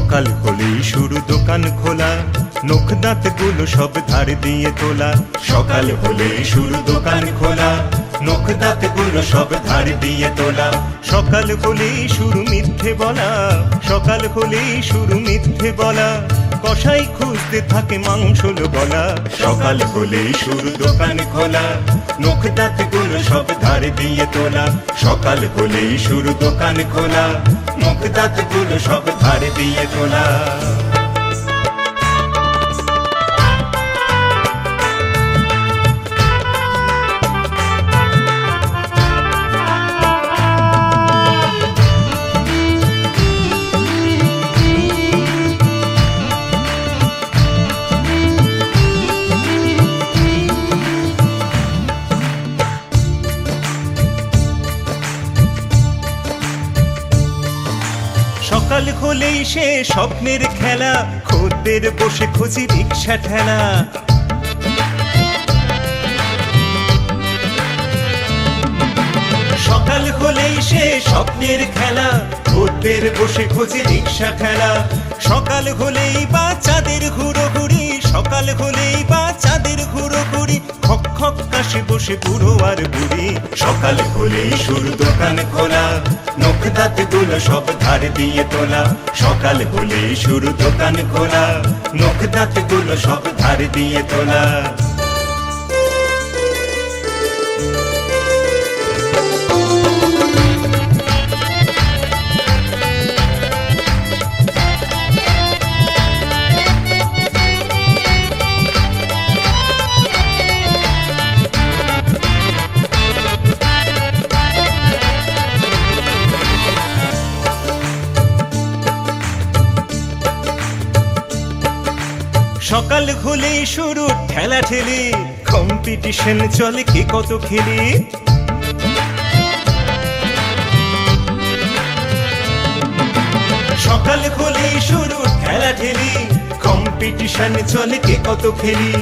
সকাল হলেই শুরু দোকান খোলা, নখ দাঁত গুলো সব ধার দিয়ে তোলা। সকাল হলেই শুরু দোকান খোলা, নখ দাঁত গুলো সব ধার দিয়ে তোলা। সকাল হলেই শুরু মিথ্যে বলা, সকাল হলেই শুরু মিথ্যে বলা। কসাই খুঁজতে থাকে মাংসল গলা। সকাল হলেই শুরু দোকান খোলা, নখ দাঁত গুলো সব ধার দিয়ে তোলা। সকাল হলেই শুরু দোকান খোলা, নখ দাঁত গুলো সব ধার দিয়ে তোলা। সকাল হলেই সে স্বপ্নের খেলা, খদ্দের বসে খুঁজি রিক্সা ঠেলা। সকাল হলেই সে স্বপ্নের খেলা, খদ্দের বসে খুঁজি রিক্সা ঠেলা। সকাল হলেই বাচ্চাদের হুড়োহুড়ি, সকাল হলেই বাচ্চাদের হুড়োহুড়ি। খক খক কাশে বসে বুড়ো আর বুড়ি। সকাল হলেই শুরু দোকান খোলা, নখ দাঁত গুলো সব ধার দিয়ে তোলা। সকাল হলেই শুরু দোকান খোলা, নখ দাঁত গুলো সব ধার দিয়ে তোলা। সকাল হলেই শুরু ঠেলা ঠেলি, কম্পিটিশন চলে কে কত খেলি। সকাল হলেই শুরু ঠেলা ঠেলি, কম্পিটিশন চলে কে কত খেলি।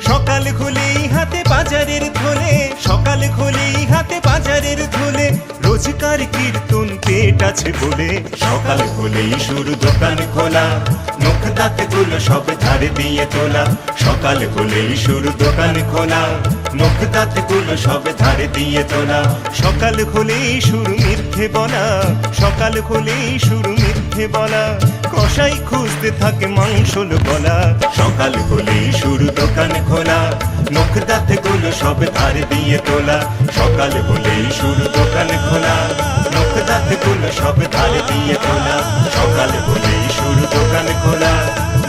সকাল হলেই হাতে বাজারের থলে, সকাল হলেই হাতে বাজারের থলে। রোজকার কীর্তন পেট আছে বলে। সকাল হলেই শুরু দোকান খোলা, নখ দাঁত গুলো সব ধার দিয়ে তোলা। সকাল হলেই শুরু দোকান খোলা, নখ দাঁত গুলো সব ধার দিয়ে তোলা। সকাল হলেই শুরু মিথ্যে বলা, সকাল হলেই শুরু মিথ্যে বলা। কসাই খুঁজতে থাকে মাংসল গলা। সকাল হলেই শুরু দোকান খোলা, নখ দাঁত গুলো সব ধার দিয়ে তোলা। সকাল হলেই শুরু দোকান খোলা, নখ দাঁত গুলো সব ধার দিয়ে তোলা। সকাল হলেই শুরু দোকান খোলা,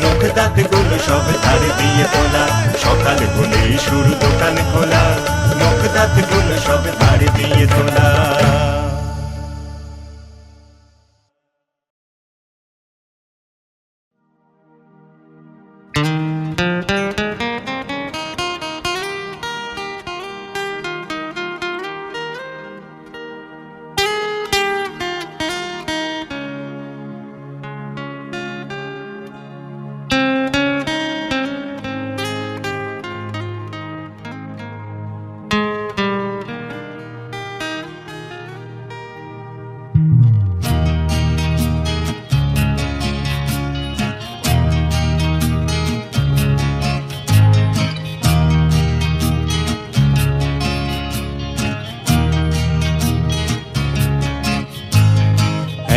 নখ দাঁত গুলো সব ধার দিয়ে তোলা। সকাল হলেই শুরু দোকান খোলা, নখ দাঁত গুলো সব ধার দিয়ে তোলা।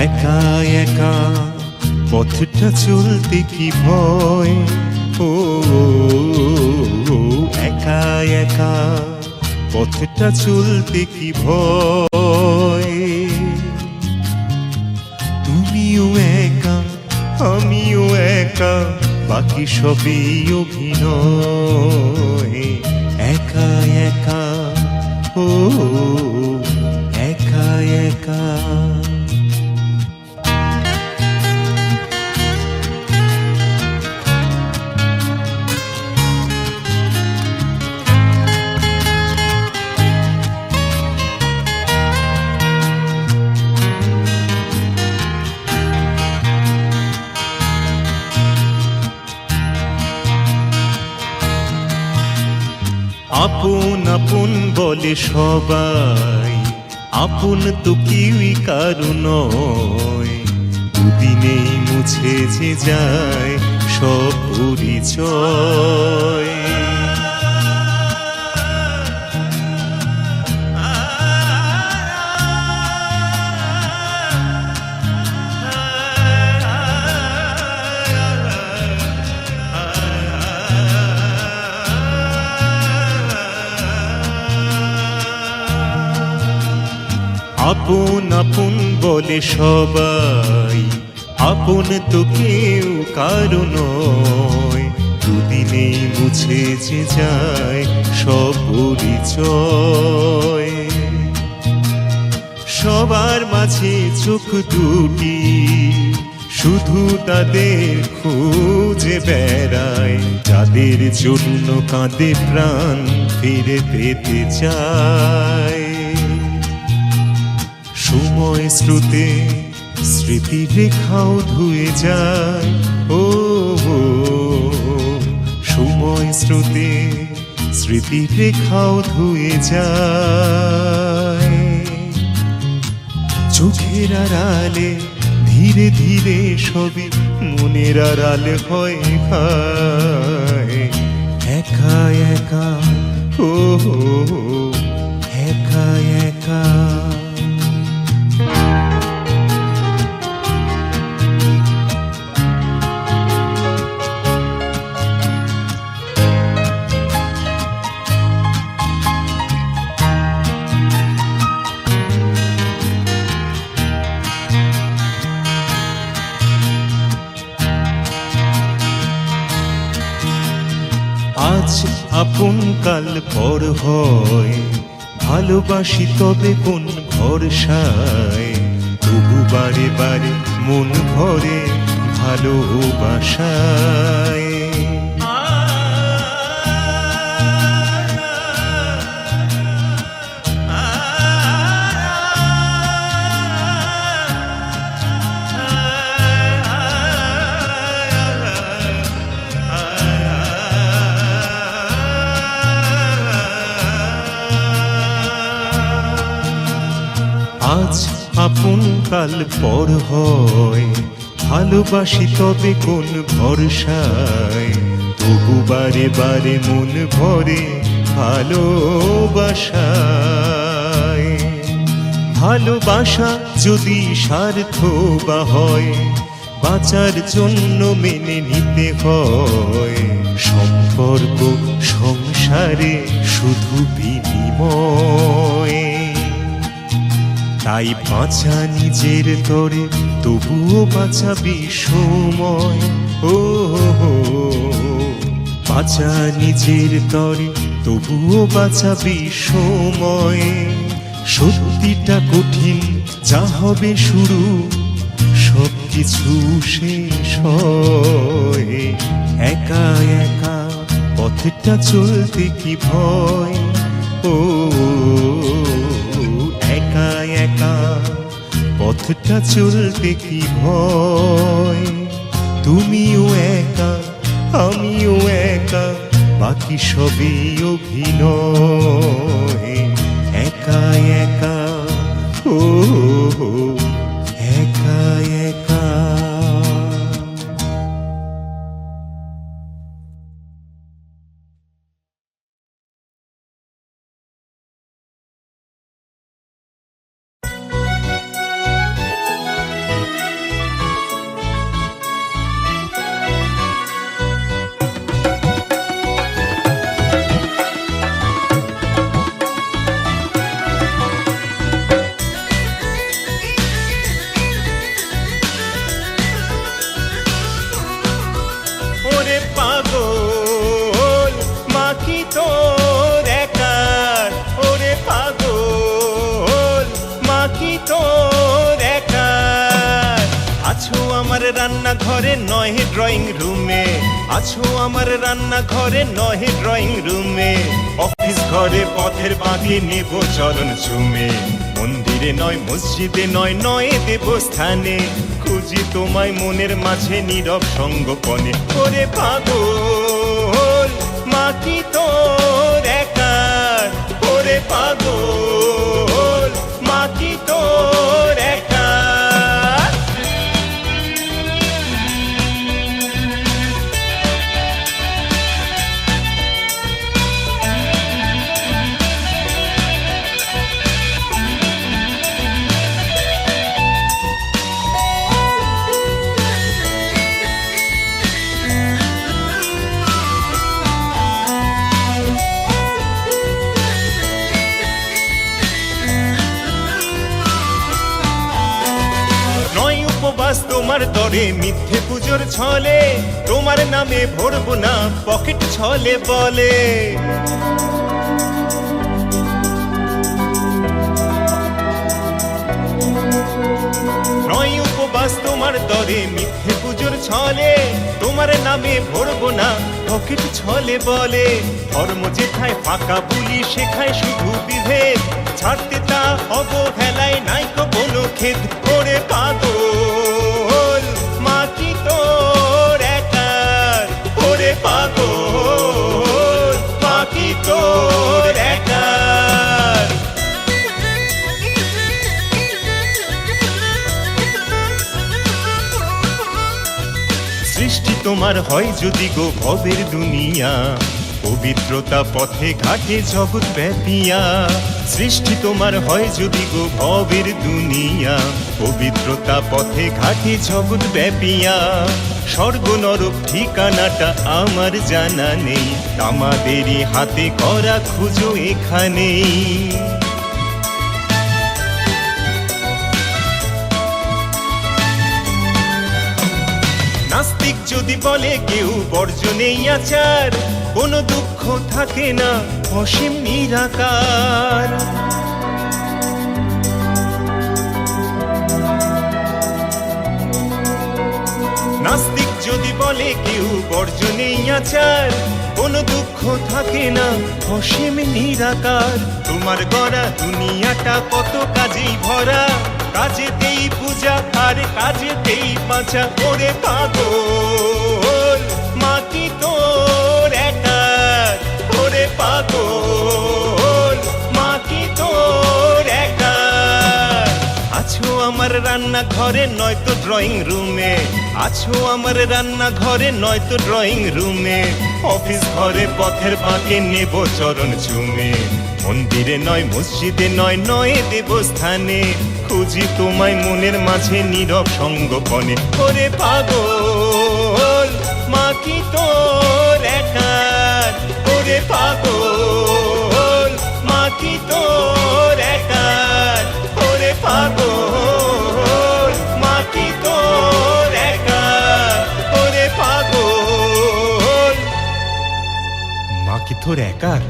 একা একা পথটা চলতে কি ভয়, ও একা একা পথটা চলতে কি ভয়। তুমিও একা আমিও একা, বাকি সবই অভিনয়। একা একা ও একা একা। আপন আপন বলে সবাই, আপন তো কেউই কারো নয়। দুদিনেই মুছে যে যায় সব পরিচয়। আপন আপন বলে সবাই, আপন তো কেউ কারো নয়। দুদিনেই মুছে যে যায় সব পরিচয়। সবার মাঝে চোখ দুটি শুধু তাদের খুঁজে বেড়ায়, যাদের জন্য কাঁদে প্রাণ ফিরে পেতে চায়। সময় স্রোতে স্মৃতি রেখাও ধুয়ে যায়, ও সময় স্রোতে স্মৃতি রেখাও ধুয়ে যায়। চোখের আড়ালে ধীরে ধীরে সবই মনের আড়ালে হয় খায়। একা একা ও একা একা। আজ আপন কাল পর হয়, ভালোবাসি তবে কোন ভরসায়। তবু বারে বারে মন ভরে ভালোবাসায়। আজ আপন কাল পর হয়, ভালোবাসি তবে কোন ভরসায়। তবু বারে বারে মন ভরে ভালোবাসায়। ভালোবাসা যদি স্বার্থ বা হয়, বাঁচার জন্য মেনে নিতে হয়। সম্পর্ক সংসারে শুধু বিনিময়। তাই বাঁচা নিজের তরে তবুও বাঁচাবি সময়। ও বাঁচা নিজের তরে তবুও বাঁচাবি সময়। সত্যিটা কঠিন যা হবে শুরু, সবকিছু শেষ হয়। একা একা পথটা চলতে কি ভয়, ও একা একা পথটা চলতে কি ভয়। তুমিও একা আমিও একা, বাকি সবই অভিনয়। একা একা ও একা একা। রান্না ঘরে নয় ড্রয়িং রুমে, আছো আমার রান্না ঘরে নয় ড্রয়িং রুমে। অফিস ঘরে পথের বাঁধে নেব চরণ চুমে, মন্দিরে নয় মসজিদে নয় নয় দেবস্থানে। খুঁজি তোমায় মনের মাঝে নীরব সঙ্গপনে। ওরে পাগল মা কি তোর একার, ওরে পাগল মা কি তোর একার। উপবাস তোমার তরে মিথ্যে পুজোর ছলে, তোমার নামে ভরবো না পকেট ছলে বলে। নয় উপবাস তোমার তরে মিথ্যে পুজোর ছলে, তোমার নামে ভরবো না পকেট ছলে বলে। ধর্ম যেখায় ফাঁকা বুলি সেখায় শুধু বিভেদ, ছাড়তে তা অবহেলায় নাইকো কোনো খেদ। করে পাগল মা কি তোর একার, করে পাগল মা কি তোর একার। সৃষ্টি তোমার হয় যদি গো ভবের দুনিয়া, পবিত্রতা পথে ঘাটে জগৎ ব্যাপিয়া। সৃষ্টি তোমার হয় যদি গো ভবের দুনিয়া, পবিত্রতা পথে ঘাটে জগৎ ব্যাপিয়া। স্বর্গ নরক ঠিকানাটা আমার জানা নেই, আমাদেরই হাতে করা খুঁজো এখানেই। নাস্তিক যদি বলে কেউ বর্জনেই আচার, কোনো দুঃখ থাকে না অসীম নিরাকার। নাস্তিক যদি বলে কেউ বর্জনেই আচার, কোনো দুঃখ থাকে না অসীম নিরাকার। তোমার গড়া দুনিয়াটা কত কাজেই ভরা, কাজেতেই পূজা আর কাজেতেই বাঁচা। করে পাগল মা কি তোর একার, করে পাগল মা কি তোর একার। আছো আমার রান্না ঘরে নয়তো ড্রয়িং রুমে, আছো আমার রান্না ঘরে নয়তো ড্রয়িং রুমে। অফিস ঘরে পথের বাঁকে নেব চরণ চুমে, মন্দিরে নয় মসজিদে নয় নয় দেবস্থানে। খুঁজি তোমায় মনের মাঝে নীরব সঙ্গপনে। করে পাগল মা কি তোর একার, করে পাগল মা কি তোর একার। করে পাগল মা কি তোর একার, করে পাগল মা কি তোর একার।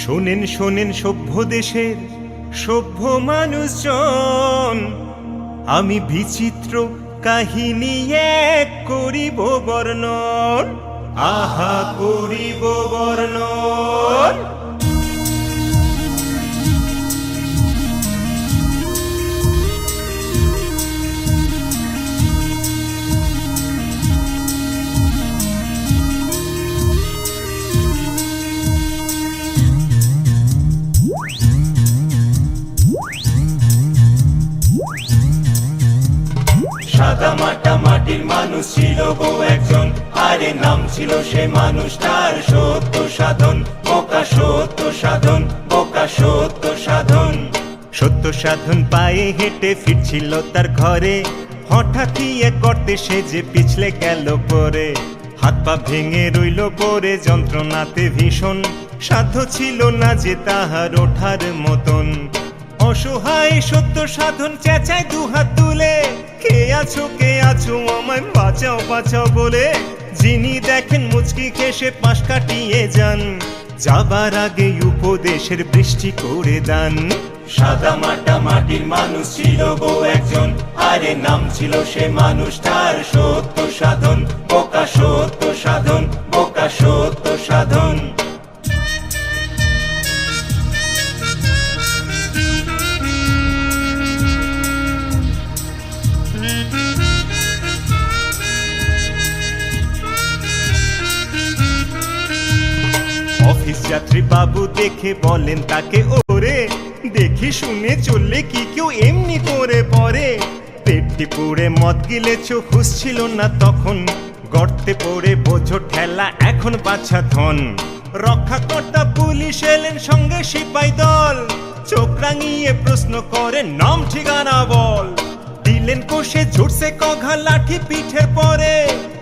শোনেন শোনেন সভ্য দেশের সভ্য মানুষজন, আমি বিচিত্র কাহিনী এক করিব বর্ণন। আহা করিব বর্ণন। সাদা মাটা মাটির মানুষ ছিল গো একজন, আরে নাম ছিল সে মানুষটার সত্য সাধন। বোকা সত্য সাধন, বোকা সত্য সাধন। সত্য সাধন পায়ে হেঁটে ফিরছিল তার ঘরে, হঠাৎই এক করতে সে যে পিছলে গেল পরে। হাত পা ভেঙে রইল পরে যন্ত্রণাতে ভীষণ, সাধ্য ছিল না যে তাহার ওঠার মতন। অসহায় সত্য সাধন চেঁচায় দুহাত তুলে, কে আছো আমায় বাঁচাও বাঁচাও বলে। যিনি দেখেন মুচকি খেসে পাশ কাটিয়ে যান, যাবার আগে উপদেশের বৃষ্টি করে দান। সাদা মাটা মাটির মানুষ ছিল গো একজন, আরে নাম ছিল সে মানুষটার সত্য সাধন। বোকা সত্য সাধন, বোকা সত্য সাধন। অফিস যাত্রী বাবু দেখে বলেন তাকে, ওরে দেখি শুনে চললে কি কেউ এমনি করে পড়ে। পেটটি পুড়ে মদ গিলেছ হুঁশ ছিল না তখন, গর্তে পড়ে বোঝো ঠেলা এখন বাছা ধন। রক্ষাকর্তা পুলিশ এলেন সঙ্গে সিপাই দল, চোখ রাঙিয়ে প্রশ্ন করেন নাম ঠিকানা বল। দিলেন কোষে ঝুটছে কঘা লাঠি পিঠের পরে,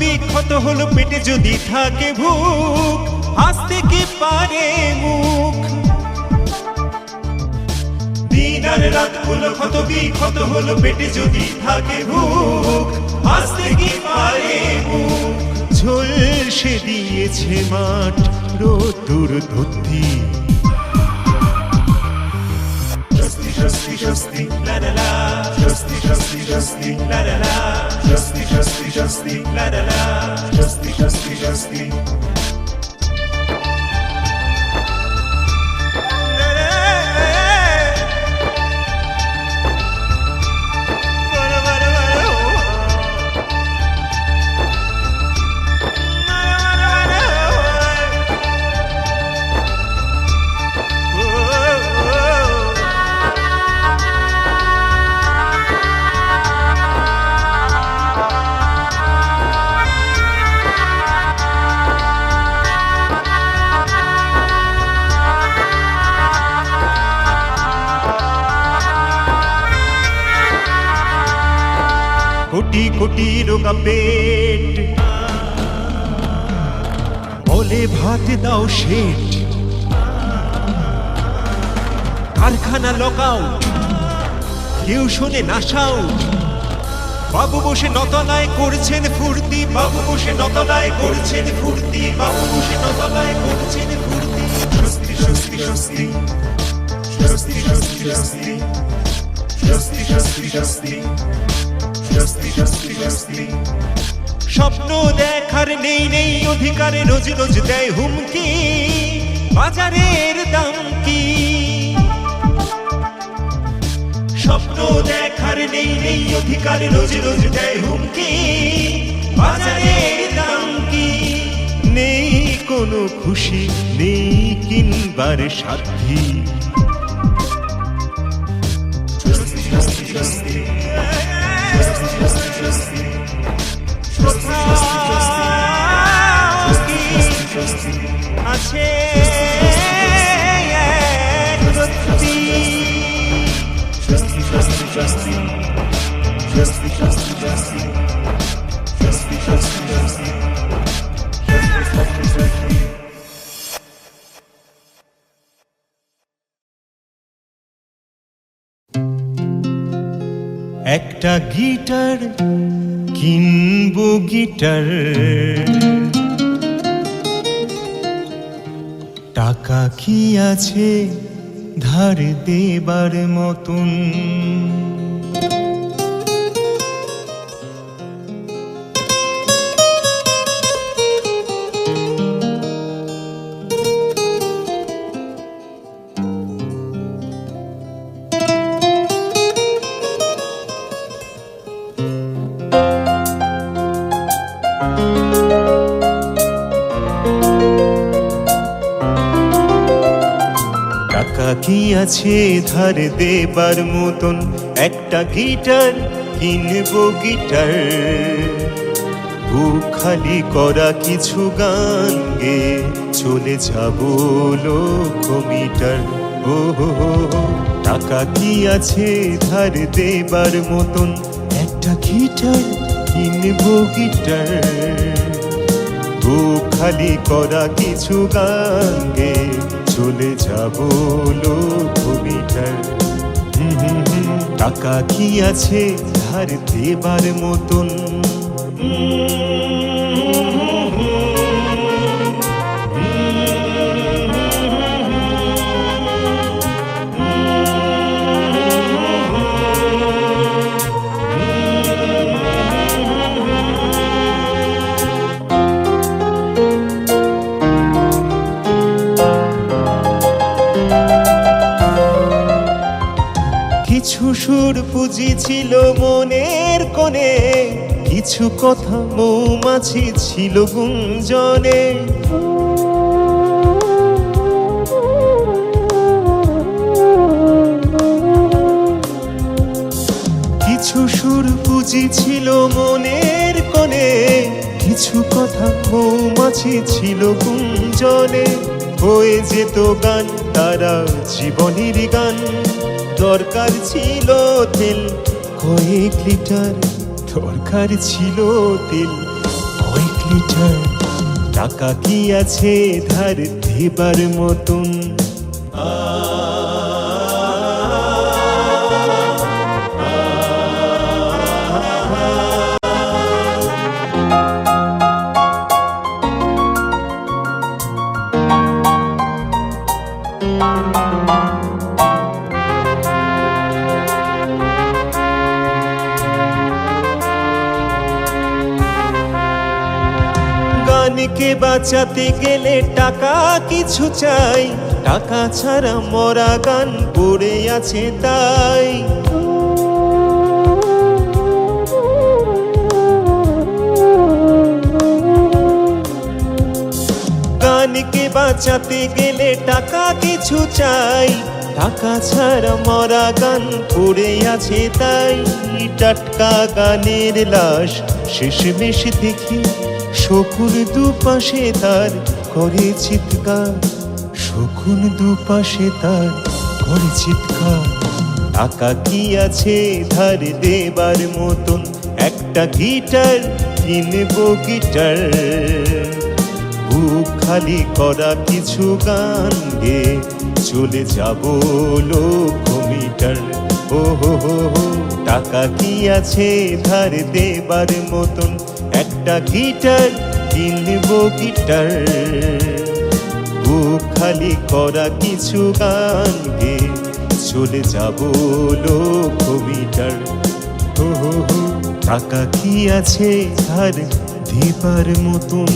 বিক্ষত হলো পেটে যদি থাকে ভুক, হাসতে কি পারে মুখ। দিন আর রাত হলো ক্ষত বিক্ষত হলো পেটে যদি থাকে ভুক, হাসতে কি পারে মুখ। ঝলসে দিয়েছে মাঠ রোদ্দুর ধুতি, স্বস্তি স্বস্তি স্বস্তি লা লা লা, স্বস্তি স্বস্তি স্বস্তি লা লা লা, স্বস্তি স্বস্তি স্বস্তি লা লা লা, স্বস্তি স্বস্তি স্বস্তি। কোটি কোটি রোগা পেট বলে ভাত দাও শেঠ, কারখানা লকআউট কেউ শোনে না শাউট। বাবু বসে নতলায় করছেন ফুর্তি, বাবু বসে নতলায় করছেন ফুর্তি, বাবু বসে নতলায় করছেন ফুর্তি। স্বস্তি স্বস্তি স্বস্তি স্বস্তি স্বস্তি স্বস্তি স্বস্তি স্বস্তি স্বস্তি স্বস্তি স্বস্তি স্বস্তি। স্বপ্ন দেখার নেই নেই অধিকারে, রোজ রোজ দেয় হুমকি বাজারের দাম কি। স্বপ্ন দেখার নেই নেই অধিকারে, রোজ রোজ দেয় হুমকি বাজারের দাম কি। নেই কোনো খুশি নেই কিনবার সাধ্যি, স্বস্তি স্বস্তি স্বস্তি আছে একটা গিটার কিনবো গিটার, টাকা কি আছে ধার দেবার মতন। টাকা কি আছে ধার দেবার মতন, একটা গিটার কিনবো গিটার। বুক খালি করা কিছু গান গে চলে যাবো লোকমিটার। ও টাকা কি আছে ধার দেবার মতন, একটা গিটার কিনবো গিটার। বুক খালি করা কিছু গান গে চলে যাবো লোকমিটার। টাকা কি আছে ধার দেবার মতন। কিছু সুর পুঁজি ছিল মনের কোণে, কিছু কথা মৌমাছি ছিল গুঞ্জনে। কিছু সুর পুঁজি ছিল মনের কোণে, কিছু কথা মৌমাছি ছিল গুঞ্জনে। হয়ে যেত গান তারা জীবনের গান, দরকার ছিল তেল কয়েক লিটার, দরকার ছিল তেল কয়েক লিটার টাকা কি আছে ধার দেবার মতন? গানকে বাঁচাতে গেলে টাকা কিছু চাই, টাকা ছাড়া মরা গান পড়ে আছে তাই। গানকে বাঁচাতে গেলে টাকা কিছু চাই, টাকা ছাড়া মরা গান পড়ে আছে তাই। টাটকা গানের লাশ শেষমেশ দেখি শকুন দুপাশে তার করে চিৎকার, শকুন দুপাশে তার করে চিৎকার। টাকা কি আছে ধার দেবার মতন? একটা গিটার কিনবো গিটার, বুক খালি করা কিছু গান গে চলে যাব লোকমিটার। ও হো হো হো, টাকা কি আছে ধার দেবার মতন? একটা গিটার কিনবো গিটার, বুক খালি করা কিছু গান গে চলে যাব লোকমিটার। ও হো হো, টাকা কি আছে ধার দেবার মতন?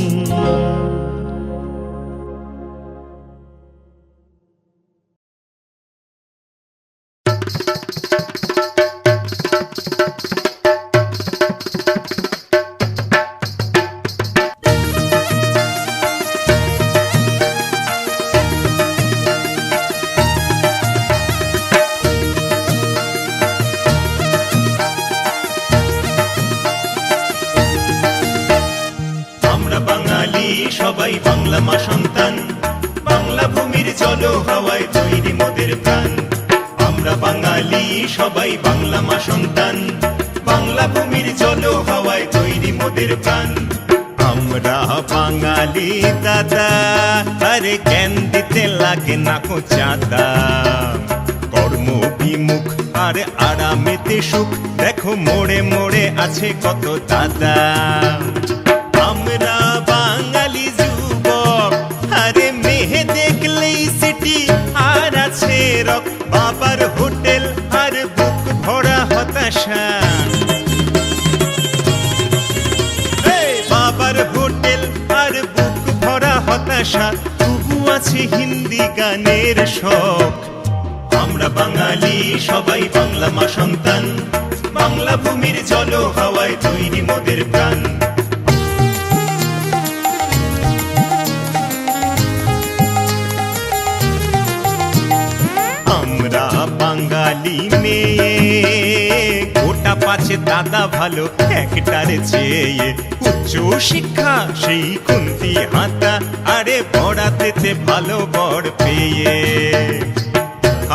সবাই বাংলা মা সন্তান, বাংলা ভূমির জল হাওয়ায় তৈরি মোদের প্রাণ। আমরা বাঙালি সবাই বাংলা মা সন্তান, বাংলা ভূমির জল হাওয়ায় তৈরি মোদের প্রাণ। আমরা বাঙালি দাদা, আরে জ্ঞান দিতে লাগে না কো চাঁদা। কর্ম বিমুখ আর আরামেতে সুখ, দেখো মোড়ে মোড়ে আছে কত দাদা। আমরা বাঙালি যুবক, আরে মেয়ে দেখলেই সিটি আর আছে রক। বাবার হোটেল আর বুক ভরা হতাশা, বাবার হোটেল আর বুক ভরা হতাশা, তবু আছে হিন্দি গানের শখ। আমরা বাঙালি সবাই বাংলা মা সন্তান, বাংলা ভূমির জল হাওয়ায় তৈরি মোদের প্রাণ। আমরা বাঙালি মেয়ে, গোটা পাছে দাদা ভালো একটার চেয়ে। উচ্চ শিক্ষা সেই কুন্তি হাতা, আরে পড়াতেতে ভালো বড় পেয়ে।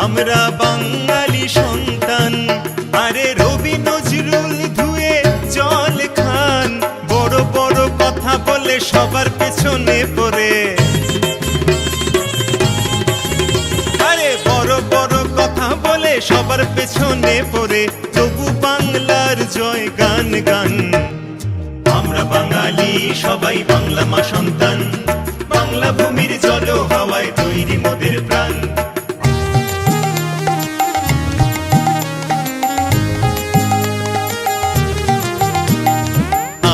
আমরা বাঙালি সন্তান, আরে রবি নজরুল ধুয়ে জল খান। বড় বড় কথা বলে সবার পেছনে পড়ে, আরে বড় বড় কথা বলে সবার পেছনে পড়ে, তবু বাংলার জয় গান গান। আমরা বাঙালি সবাই বাংলা মা সন্তান, বাংলা ভূমির জল হাওয়ায় তৈরি মোদের প্রাণ।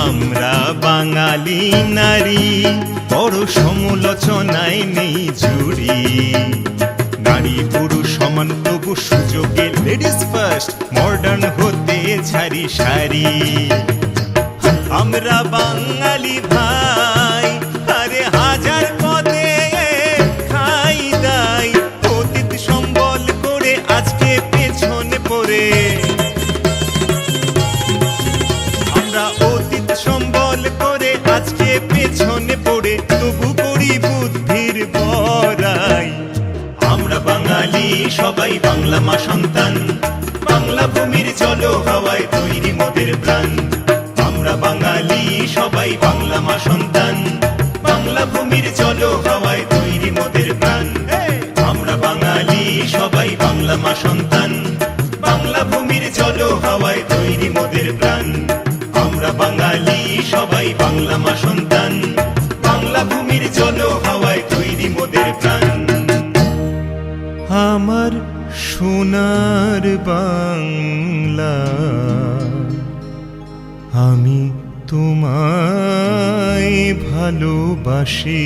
আমরা বাঙালি নারী, বড় সমালোচনায় নেই জুড়ি। নারী পুরুষ সমান তবু সুযোগে লেডিস ফার্স্ট, মডার্ন হতে ঝাড়ি সারি। আমরা বাঙালি ভাই, আরে হাজার পদে খাই দাই। অতীত সম্বল করে আজকে পেছনে পড়ে, আমরা অতীত সম্বল করে আজকে পেছনে পড়ে, তবু করি বুদ্ধির বড়াই। আমরা বাঙালি সবাই বাংলা মা সন্তান, বাংলা ভূমির জল হাওয়ায় তৈরি মোদের প্রাণ। আমরা বাঙালি সবাই বাংলা বাংলা মা সন্তান বাংলা ভূমির চলো হাওয়ায় তৈরি মোদের প্রাণ আমরা বাঙালি সবাই বাংলা মা সন্তান বাংলা ভূমির চলো হাওয়ায় তৈরি মোদের প্রাণ আমরা বাঙালি সবাই বাংলা মা সন্তান বাংলা ভূমির চলো হাওয়ায় তৈরি মোদের প্রাণ আমার সোনার বাংলা আমি তোমায় ভালোবাসি।